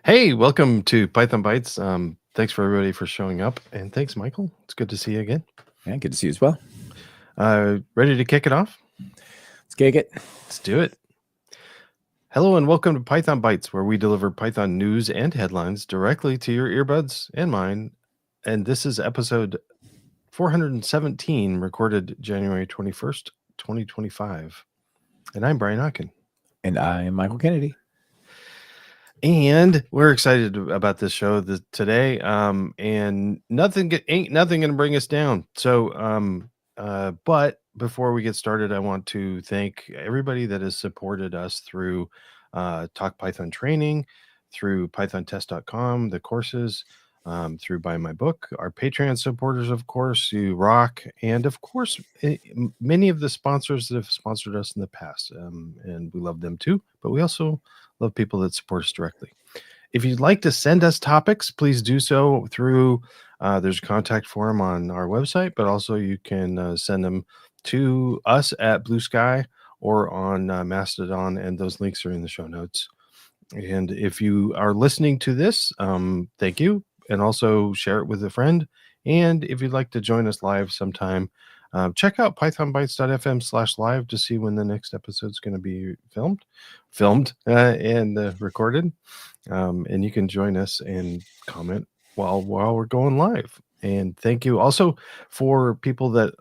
Hey, welcome to Python Bytes. Thanks for everybody for showing up, and thanks, Michael. It's good to see you again. Yeah, good to see you as well. Ready to kick it off? Let's kick it. Let's do it. Hello, and welcome to Python Bytes, where we deliver Python news and headlines directly to your earbuds and mine. And this is episode 417, recorded January 21st, 2025. And I'm Brian Hawken. And I'm Michael Kennedy. And we're excited about this show today. And ain't nothing gonna bring us down. So, but before we get started, I want to thank everybody that has supported us through Talk Python training, through pythontest.com, the courses, through Buy My Book, our Patreon supporters, of course, you rock, and of course, many of the sponsors that have sponsored us in the past, and we love them too. But we also love people that support us directly. If you'd like to send us topics, please do so through there's a contact form on our website, but also you can send them to us at Blue Sky or on Mastodon, and those links are in the show notes. And if you are listening to this, thank you, and also share it with a friend. And if you'd like to join us live sometime, check out pythonbytes.fm/live to see when the next episode is going to be filmed and recorded. And you can join us and comment while we're going live. And thank you also for people that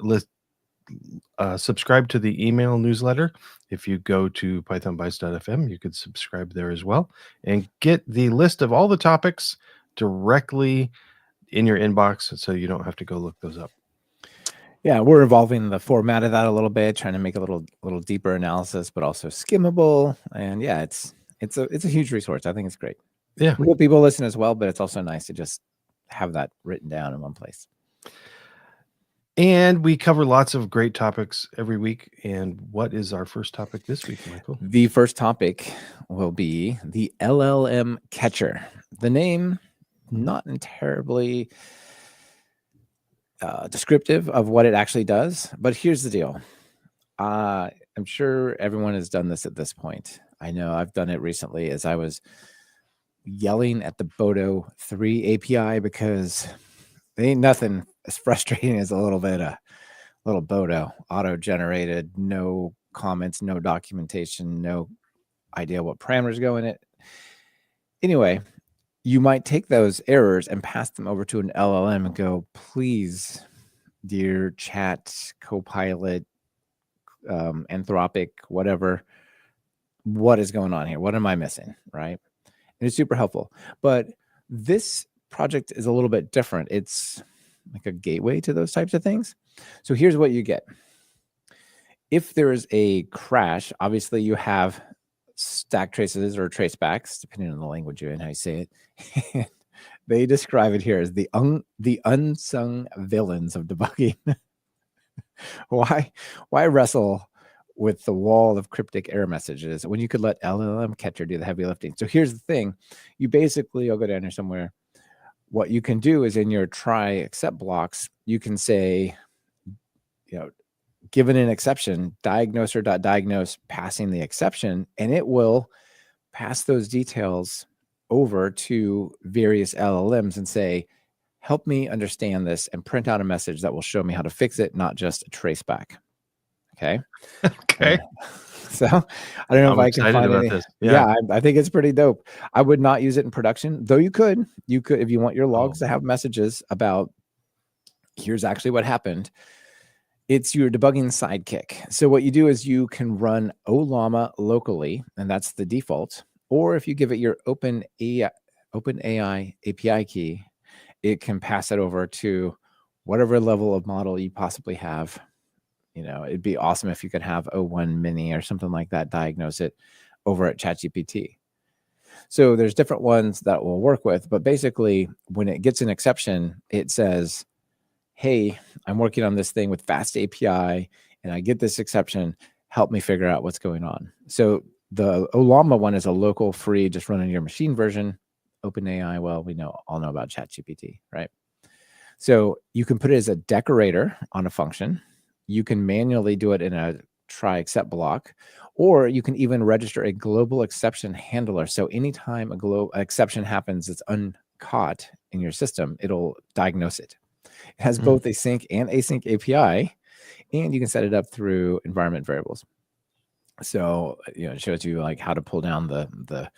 subscribe to the email newsletter. If you go to pythonbytes.fm, you could subscribe there as well and get the list of all the topics directly in your inbox, so you don't have to go look those up. Yeah, we're evolving the format of that a little bit, trying to make a little deeper analysis, but also skimmable. And yeah, it's a huge resource. I think it's great. Yeah, we hope people listen as well, but it's also nice to just have that written down in one place. And we cover lots of great topics every week. And what is our first topic this week, Michael? The first topic will be the LLM catcher. The name, not terribly descriptive of what it actually does, but here's the deal. I'm sure everyone has done this at this point. I know I've done it recently as I was yelling at the Bodo 3 API because there ain't nothing as frustrating as a little Bodo auto-generated, no comments, no documentation, no idea what parameters go in it. Anyway, you might take those errors and pass them over to an LLM and go, please, dear chat, Copilot, Anthropic, whatever, what is going on here? What am I missing, right? And it's super helpful. But this project is a little bit different. It's like a gateway to those types of things. So here's what you get. If there is a crash, obviously you have stack traces or tracebacks, depending on the language you're in, how you say it. They describe it here as the unsung villains of debugging. Why wrestle with the wall of cryptic error messages when you could let LLM catcher do the heavy lifting? So here's the thing. You basically, I'll go down here somewhere. What you can do is in your try except blocks, you can say, given an exception, diagnoser.diagnose passing the exception, and it will pass those details over to various LLMs and say, help me understand this, and print out a message that will show me how to fix it, not just a traceback. Okay. Okay. So I don't know if I can find about this. Yeah, I think it's pretty dope. I would not use it in production, though you could, if you want your logs to have messages about here's actually what happened. It's your debugging sidekick. So what you do is you can run Ollama locally, and that's the default. Or if you give it your OpenAI API key, it can pass it over to whatever level of model you possibly have. It'd be awesome if you could have O1 Mini or something like that diagnose it over at ChatGPT. So there's different ones that we'll work with, but basically when it gets an exception, it says, hey, I'm working on this thing with Fast API and I get this exception, help me figure out what's going on. So the Ollama one is a local free, just running your machine version. OpenAI, well, we all know about ChatGPT, right? So you can put it as a decorator on a function. You can manually do it in a try except block, Or you can even register a global exception handler. So anytime a global exception happens that's uncaught in your system, it'll diagnose it. It has both a sync and async API, and you can set it up through environment variables. So, it shows you like how to pull down the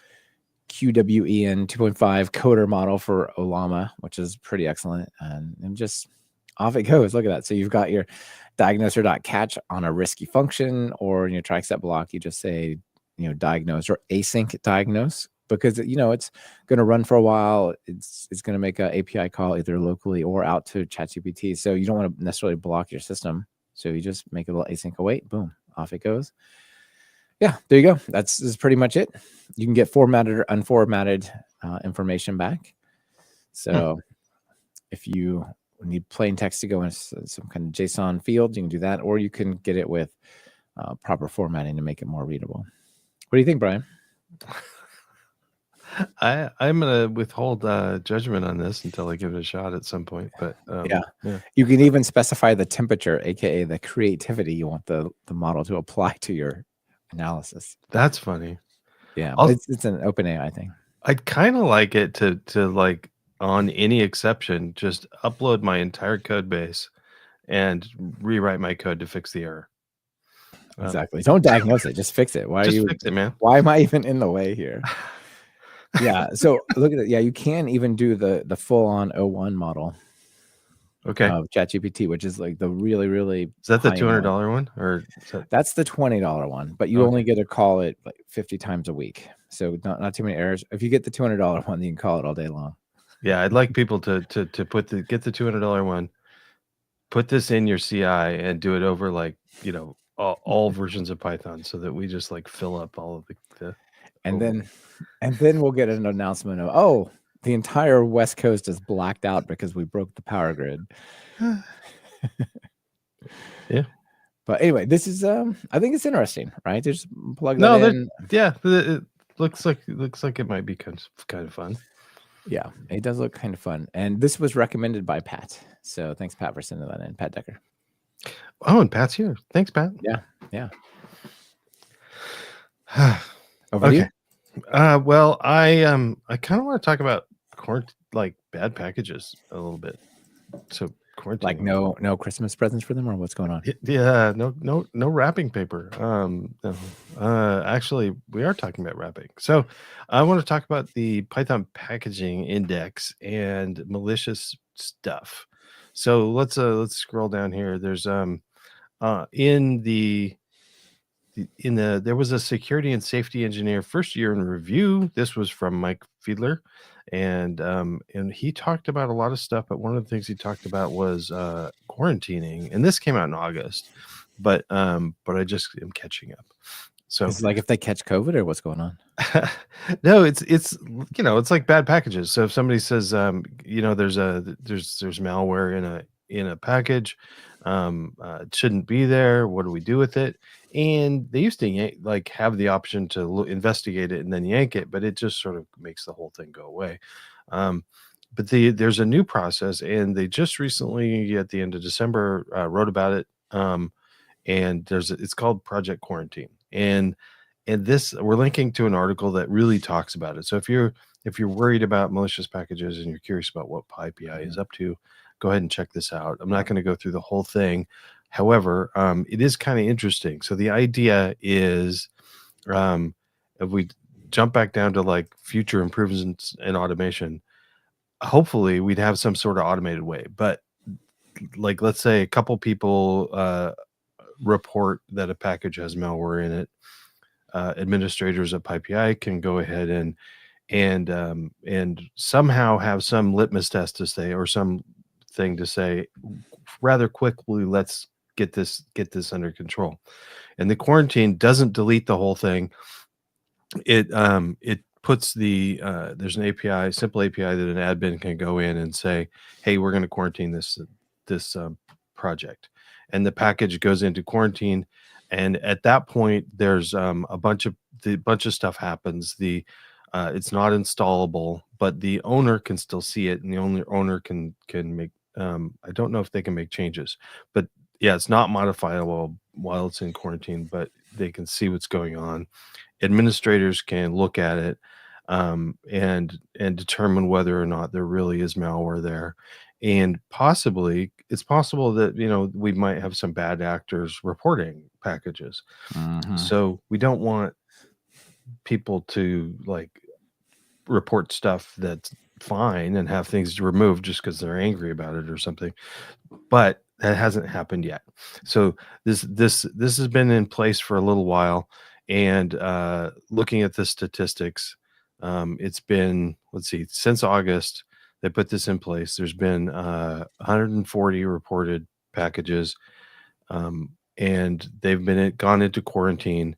QWEN 2.5 coder model for Olama, which is pretty excellent. And just off it goes. Look at that. So you've got your diagnoser.catch on a risky function, or in your try except block, you just say, diagnose or async diagnose, because it's going to run for a while. It's going to make an API call either locally or out to ChatGPT. So you don't want to necessarily block your system. So you just make a little async await, boom, off it goes. Yeah, there you go. This is pretty much it. You can get formatted or unformatted information back. So if you need plain text to go in some kind of JSON field, you can do that, or you can get it with proper formatting to make it more readable. What do you think, Brian? I'm gonna withhold judgment on this until I give it a shot at some point. But yeah, you can even specify the temperature, aka the creativity you want the model to apply to your analysis. That's funny. Yeah, it's an open AI thing. I'd kind of like it to like, on any exception, just upload my entire code base and rewrite my code to fix the error. Exactly. Don't diagnose it. Just fix it. Fix it, man. Why am I even in the way here? Yeah. So look at it. Yeah, you can even do the full-on O1 model. Okay. Of ChatGPT, which is like the really, really. Is that the $200 one, or that's the $20 one? But you only get to call it like 50 times a week, so not too many errors. If you get the $200 one, you can call it all day long. Yeah, I'd like people to get the $200 one, put this in your CI, and do it over like all versions of Python, so that we just like fill up all of the and then we'll get an announcement of the entire West Coast is blacked out because we broke the power grid. Yeah. But anyway, this is I think it's interesting, right? Just plug that in. Yeah, it looks like it might be kind of fun. Yeah, it does look kind of fun. And this was recommended by Pat. So thanks, Pat, for sending that in. Pat Decker. Oh, and Pat's here. Thanks, Pat. Yeah. Over to you. Well, I kind of want to talk about like bad packages a little bit. So quarantine, like no Christmas presents for them, or what's going on? Yeah, no wrapping paper. No. Actually, we are talking about wrapping. So I want to talk about the Python packaging index and malicious stuff. So let's scroll down here. There's there was a security and safety engineer first year in review. This was from Mike Fiedler, and he talked about a lot of stuff, but one of the things he talked about was quarantining, and this came out in August, but I just am catching up. So it's like if they catch COVID, or what's going on? No, it's it's like bad packages. So if somebody says there's malware in a package, it shouldn't be there, what do we do with it? And they used to have the option to investigate it and then yank it, but it just sort of makes the whole thing go away. But there's a new process, and they just recently at the end of December wrote about it. And it's called Project Quarantine, and this, we're linking to an article that really talks about it. So if you're worried about malicious packages and you're curious about what PyPI is up to, go ahead and check this out. I'm not going to go through the whole thing. However, it is kind of interesting. So the idea is, if we jump back down to like future improvements in automation, hopefully we'd have some sort of automated way. But like, let's say a couple people report that a package has malware in it. Administrators at PyPI can go ahead and somehow have some litmus test to say, or some thing to say rather quickly, let's get this under control. And the quarantine doesn't delete the whole thing. It puts there's an API, simple API, that an admin can go in and say, hey, we're going to quarantine this project, and the package goes into quarantine. And at that point, there's a bunch of stuff happens. It's not installable, but the owner can still see it, and the owner can make. I don't know if they can make changes, but yeah, it's not modifiable while it's in quarantine. But they can see what's going on. Administrators can look at it, and determine whether or not there really is malware there. And possibly, it's possible that we might have some bad actors reporting packages. So we don't want people to like report stuff that's fine and have things removed just because they're angry about it or something. But that hasn't happened yet. So this has been in place for a little while. And looking at the statistics, it's been, let's see, since August they put this in place. There's been 140 reported packages, and they've been gone into quarantine,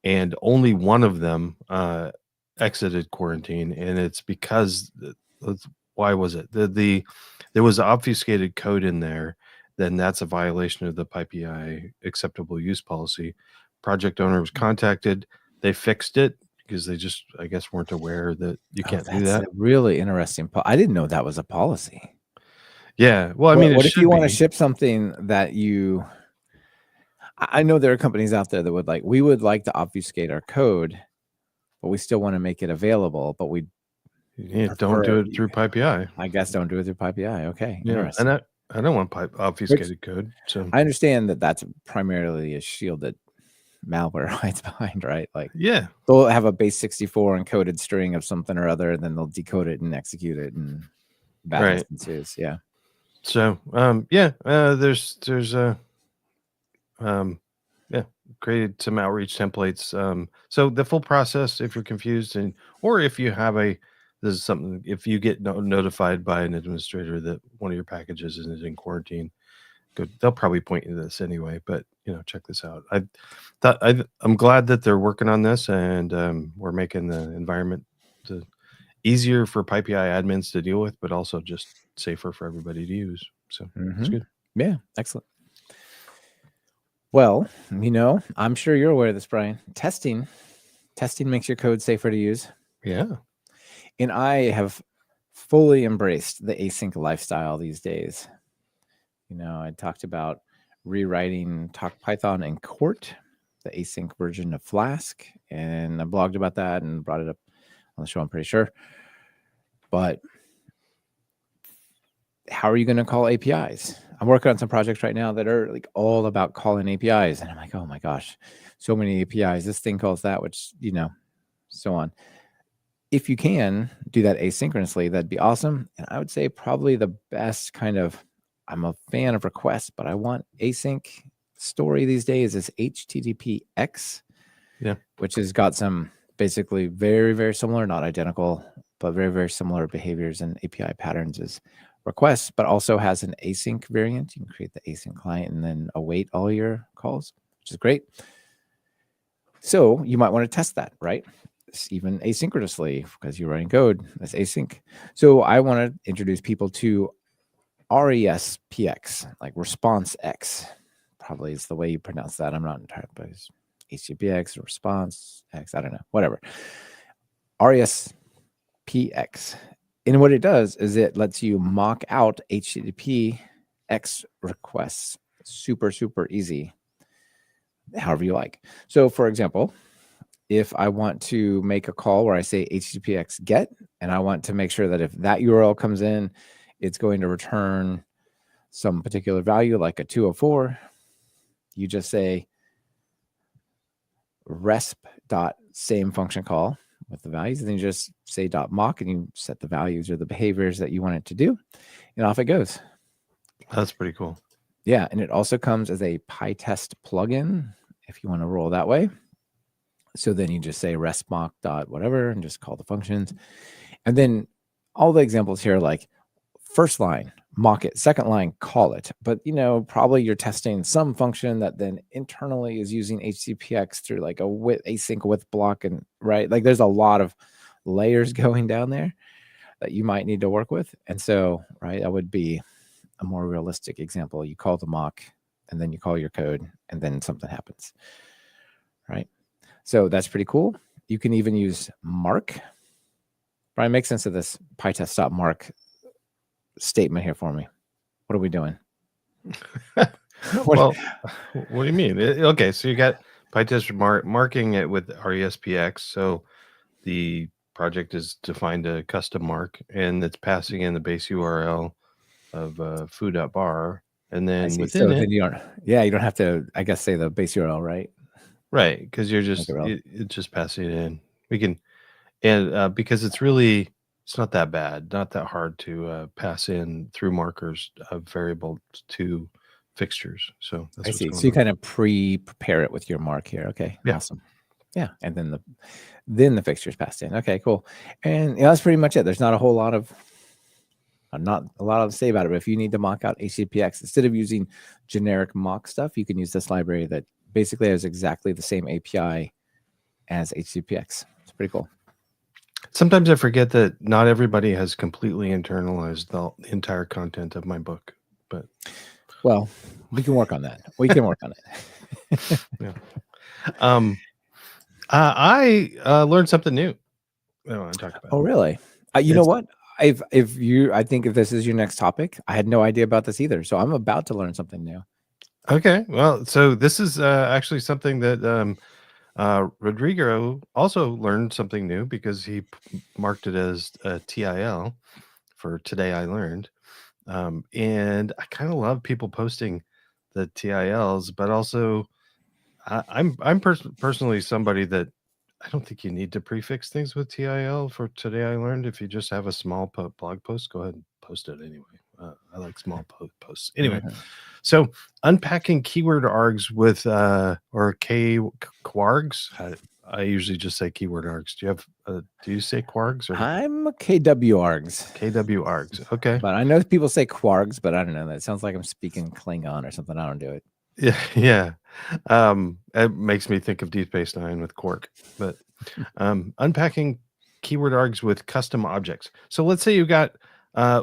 and only one of them exited quarantine, and it's because why was it there was obfuscated code in there. Then that's a violation of the PyPI acceptable use policy. Project owner was contacted. They fixed it because they just, I guess, weren't aware that you can't do that. A really interesting. I didn't know that was a policy. Yeah, well, I mean, what if you want to ship something that you? I know there are companies out there that we would like to obfuscate our code, but we still want to make it available. But we don't do it through PyPI. I guess don't do it through PyPI. Okay, yeah, and I don't want obfuscated code. So I understand that that's primarily a shield that malware hides behind, right? Like, yeah, they'll have a base 64 encoded string of something or other, and then they'll decode it and execute it, and bad instances. Yeah. So there's created some outreach templates. So the full process, if you're confused, or if you have this is something, if you get notified by an administrator that one of your packages is in quarantine, they'll probably point you to this anyway, but check this out. I'm glad that they're working on this, and we're making the environment easier for PyPI admins to deal with, but also just safer for everybody to use. So it's good. Yeah, excellent. Well, I'm sure you're aware of this, Brian. Testing makes your code safer to use. Yeah. And I have fully embraced the async lifestyle these days. I talked about rewriting Talk Python in Court, the async version of Flask, and I blogged about that and brought it up on the show, I'm pretty sure. But how are you going to call APIs? I'm working on some projects right now that are like all about calling APIs. And I'm like, oh my gosh, so many APIs. This thing calls that, which, so on. If you can do that asynchronously, that'd be awesome. And I would say probably the best I'm a fan of requests, but I want async story these days is HTTPX, which has got some basically very, very similar, not identical, but very, very similar behaviors and API patterns as requests, but also has an async variant. You can create the async client and then await all your calls, which is great. So you might want to test that, right? Even asynchronously, because you're writing code that's async. So I want to introduce people to RESPX, like response X, probably is the way you pronounce that. I'm not entirely, but it's HTTPX or response X. I don't know, whatever. RESPX. And what it does is it lets you mock out HTTPX requests. Super, super easy, however you like. So for example, if I want to make a call where I say HTTPX get, and I want to make sure that if that URL comes in, it's going to return some particular value like a 204, you just say resp.same function call with the values, and then you just say .mock, and you set the values or the behaviors that you want it to do, and off it goes. That's pretty cool. Yeah, and it also comes as a PyTest plugin if you want to roll that way. So then you just say resp.mock whatever and just call the functions. And then all the examples here are like first line, mock it, second line, call it. But, probably you're testing some function that then internally is using HTTPX through like async with block, and right. Like there's a lot of layers going down there that you might need to work with. And so, right, that would be a more realistic example. You call the mock and then you call your code and then something happens, right? So that's pretty cool. You can even use mark. Brian, make sense of this PyTest.mark statement here for me. What are we doing? Well, what do you mean? Okay, so you got PyTest marking it with RESPX. So the project is defined a custom mark, and it's passing in the base URL of foo.bar, and I then see. within So it, then you don't have to, I guess, say the base URL, right? right? Because you're Make just it relevant. it's just passing it in. We can, and because it's not that bad, not that hard to pass in through markers of variable to fixtures. So I that's what's see. So going you on. kind of prepare it with your mark here. Okay, Yeah. awesome. Yeah, and then the fixture's passed in. Okay, cool. And yeah, that's pretty much it. There's not a whole lot of not a lot to say about it. But if you need to mock out HTTPX, instead of using generic mock stuff, you can use this library that basically has exactly the same API as HTTPX. It's pretty cool. Sometimes I forget that not everybody has completely internalized the entire content of my book, but well, we can work on that. We can work on it. yeah. I learned something new. I want to talk about. Oh, really? You know what? I think if this is your next topic, I had no idea about this either. So I'm about to learn something new. Okay, well, so this is actually something that Rodrigo also learned something new because he marked it as TIL for Today I Learned. And I kind of love people posting the TILs, but also I'm personally somebody that I don't think you need to prefix things with TIL for Today I Learned. If you just have a small blog post, go ahead and post it anyway. I like small posts. Anyway, so unpacking keyword args with or kwargs. I usually just say keyword args. Do you have do you say kwargs or I'm KWARGs. KW args? Okay. But I know people say kwargs, but I don't know. That sounds like I'm speaking Klingon or something. I don't do it. Yeah, yeah. It makes me think of Deep Space Nine with Quark. But unpacking keyword args with custom objects. So let's say you got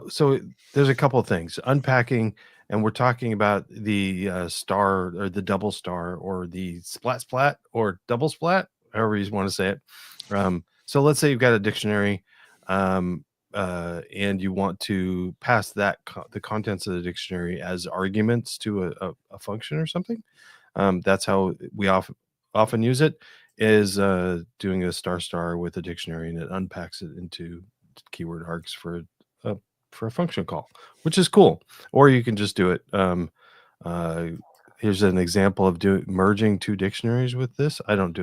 so there's a couple of things. Unpacking, and we're talking about the star or the double star or the splat or double splat, however you want to say it. So let's say you've got a dictionary, and you want to pass that the contents of the dictionary as arguments to a function or something. That's how we often use it, is doing a star with a dictionary, and it unpacks it into keyword args for a function call, which is cool. Or you can just do it. Here's an example of merging two dictionaries with this. I don't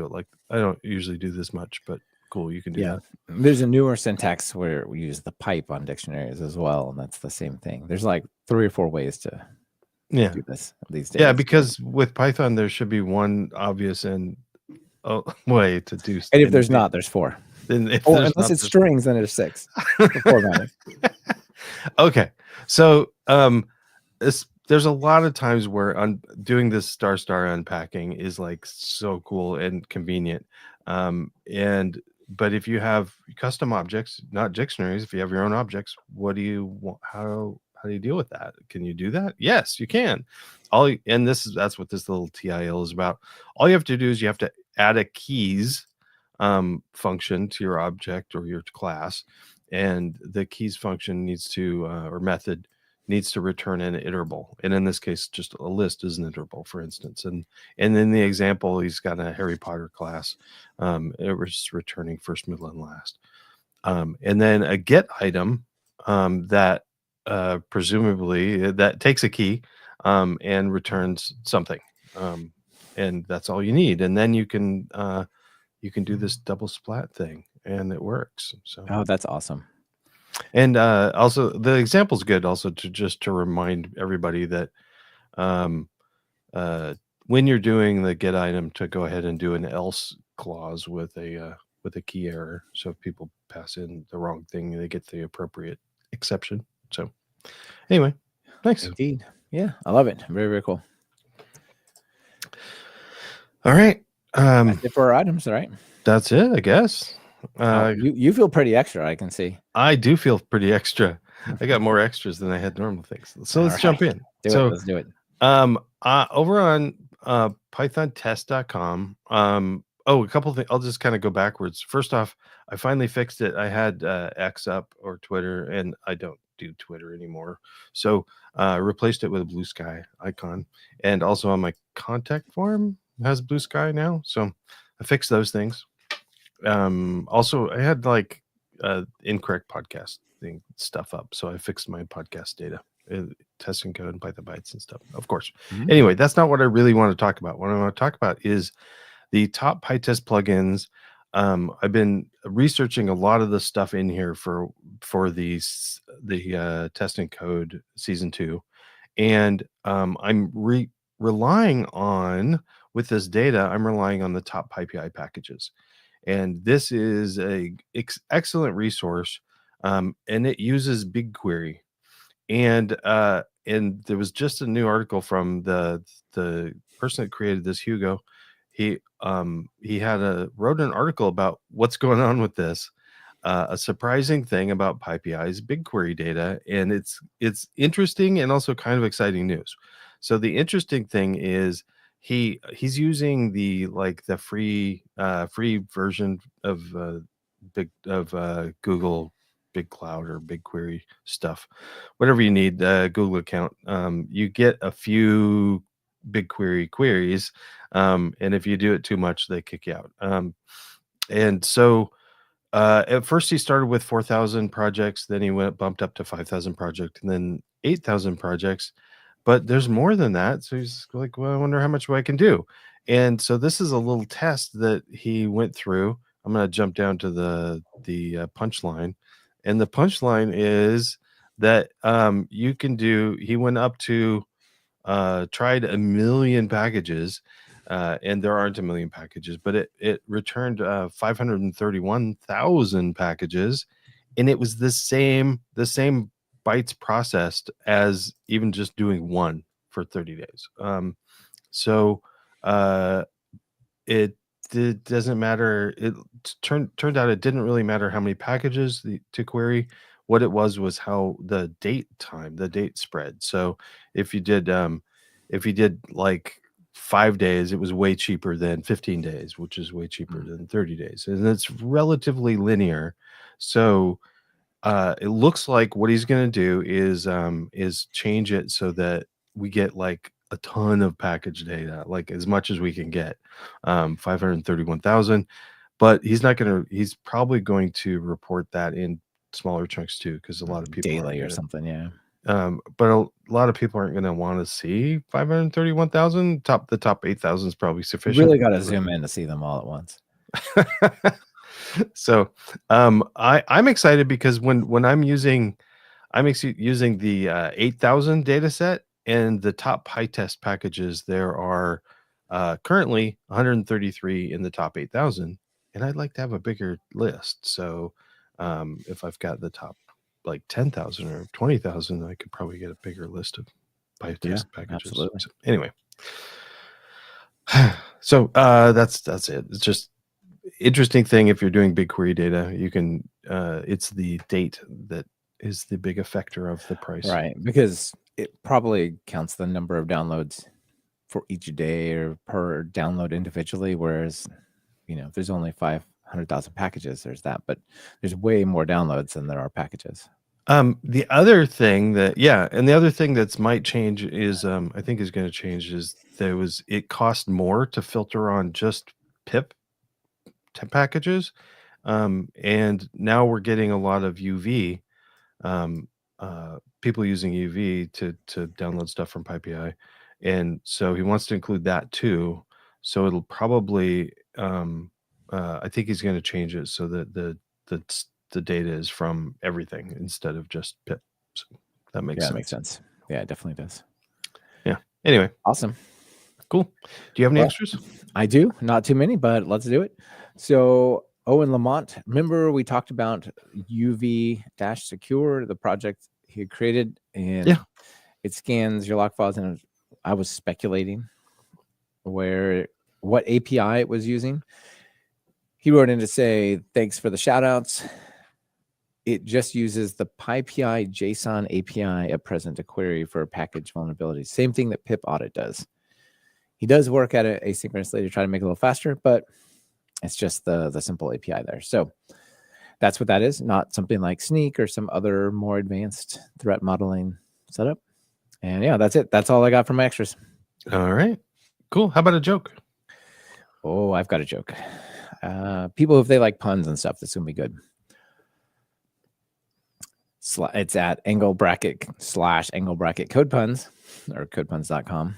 usually do this much, but cool, you can do that. There's a newer syntax where we use the pipe on dictionaries as well, and that's the same thing. There's like 3 or 4 ways to do this these days. Yeah, because with Python there should be one obvious and way to do. And if there's not, there's 4. Unless it's strings, then there's 6. Formatting. Okay, so there's a lot of times where doing this star unpacking is like so cool and convenient. But if you have custom objects, not dictionaries, if you have your own objects, what do you want? How do you deal with that? Can you do that? Yes, you can. That's what this little TIL is about. All you have to do is you have to add a keys function to your object or your class, and the keys function needs to or method needs to return an iterable, and in this case just a list is an iterable, for instance. And in the example, he's got a Harry Potter class. It was returning first, middle, and last. And then a get item that presumably that takes a key and returns something, and that's all you need. And then you can do this double splat thing, and it works. So that's awesome. And also the example is good also to remind everybody that when you're doing the get item, to go ahead and do an else clause with a key error. So if people pass in the wrong thing, they get the appropriate exception. So anyway, thanks. Indeed. Yeah, I love it. Very, very cool. All right. That's it for our items, right? That's it, I guess. You feel pretty extra, I can see. I do feel pretty extra. I got more extras than I had normal things. So let's jump in. Let's do it. Over on pythontest.com. A couple of things. I'll just kind of go backwards. First off, I finally fixed it. I had X up or Twitter, and I don't do Twitter anymore. So replaced it with a blue sky icon. And also on my contact form, has blue sky now, so I fixed those things. Also, I had like incorrect podcast thing stuff up, so I fixed my podcast data, testing code and Python bytes and stuff. Of course. Mhm. Anyway, that's not what I really want to talk about. What I want to talk about is the top PyTest plugins. I've been researching a lot of the stuff in here for the testing code season 2, and I'm relying on, with this data, I'm relying on the top PyPI packages, and this is a excellent resource, and it uses BigQuery, and there was just a new article from the person that created this, Hugo. He wrote an article about what's going on with this. A surprising thing about PyPI's BigQuery data, and it's interesting and also kind of exciting news. So the interesting thing is he's using the free version of Google Big Cloud or BigQuery stuff, whatever you need, Google account. You get a few BigQuery queries, and if you do it too much, they kick you out. And so at first he started with 4,000 projects, then he bumped up to 5,000 projects, and then 8,000 projects. But there's more than that. So he's like, well, I wonder how much I can do. And so this is a little test that he went through. I'm going to jump down to the punchline. And the punchline is that you can do, he went up to, tried 1 million packages, and there aren't 1 million packages, but it returned 531,000 packages, and it was the same bytes processed as even just doing one for 30 days. So it doesn't matter. It turned out it didn't really matter how many packages to query. What it was how the date spread. So if you did like 5 days, it was way cheaper than 15 days, which is way cheaper than 30 days. And it's relatively linear. So it looks like what he's going to do is change it so that we get like a ton of package data, like as much as we can get, 531,000. But he's probably going to report that in smaller chunks too, because a lot of people daily or something. Yeah. But a lot of people aren't going to want to see 531,000. The top 8,000 is probably sufficient. You really got to zoom in to see them all at once. So I'm excited because when I'm using the 8,000 data set, and the top PyTest packages, there are currently 133 in the top 8,000, and I'd like to have a bigger list. So if I've got the top like 10,000 or 20,000, I could probably get a bigger list of PyTest packages. Absolutely. So anyway, so that's it. It's just interesting thing. If you're doing BigQuery data, you can it's the date that is the big effector of the price, right? Because it probably counts the number of downloads for each day or per download individually, whereas if there's only 500,000 packages, there's that, but there's way more downloads than there are packages. The other thing that's might change is I think is going to change is it cost more to filter on just pip packages, and now we're getting a lot of UV, people using UV to download stuff from PyPI, and so he wants to include that too. So it'll probably I think he's going to change it so that the data is from everything instead of just pip. So that makes sense. That makes sense. Yeah, it definitely does. Yeah. Anyway, awesome. Cool. Do you have any extras? I do. Not too many, but let's do it. So Owen Lamont, remember we talked about UV-Secure, the project he had created, and it scans your log files, and I was speculating what API it was using. He wrote in to say, thanks for the shout outs. It just uses the PyPI JSON API at present to query for package vulnerabilities. Same thing that pip audit does. He does work at it asynchronously to try to make it a little faster, but it's just the simple API there. So that's what that is, not something like Sneak or some other more advanced threat modeling setup. And yeah, that's it. That's all I got for my extras. All right. Cool. How about a joke? Oh, I've got a joke. People, if they like puns and stuff, this is gonna be good. It's at // code puns or codepuns.com.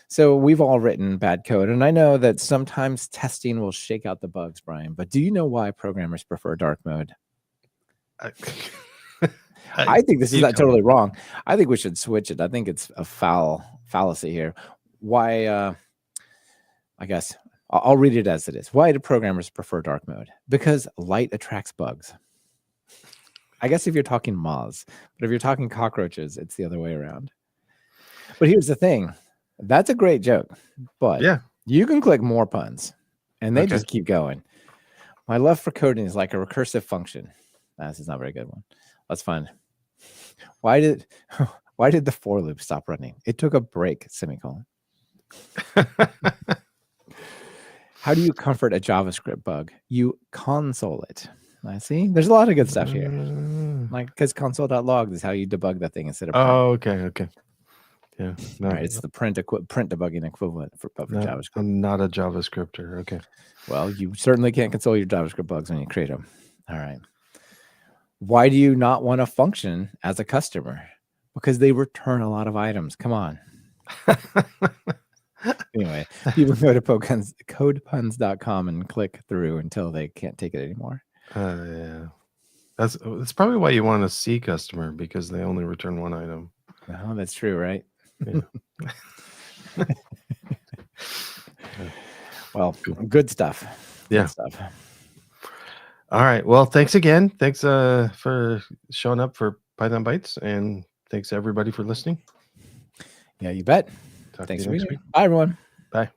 So we've all written bad code, and I know that sometimes testing will shake out the bugs, Brian, but do you know why programmers prefer dark mode? I think this is not totally wrong. I think we should switch it. I think it's a fallacy here. Why? I guess I'll read it as it is. Why do programmers prefer dark mode? Because light attracts bugs. I guess if you're talking moths, but if you're talking cockroaches, it's the other way around. But here's the thing. That's a great joke, but yeah, you can click more puns and they just keep going. My love for coding is like a recursive function. This is not a very good one. Let's find. Why did the for loop stop running? It took a break, semicolon. How do you comfort a JavaScript bug? You console it. I see. There's a lot of good stuff here. Like, because console.log is how you debug that thing instead of print. Oh, okay. Yeah. No, right. It's the print debugging equivalent for JavaScript. I'm not a JavaScripter. Okay. Well, you certainly can't console your JavaScript bugs when you create them. All right. Why do you not want a function as a customer? Because they return a lot of items. Come on. Anyway, people go to codepuns.com and click through until they can't take it anymore. Yeah. That's probably why you want a C customer, because they only return one item. Oh, that's true, right? Yeah. Well, good stuff. Yeah. Good stuff. All right. Well, thanks again. Thanks for showing up for Python Bytes, and thanks everybody for listening. Yeah, you bet. Talk Thanks to for you being next here. week. Bye, everyone. Bye.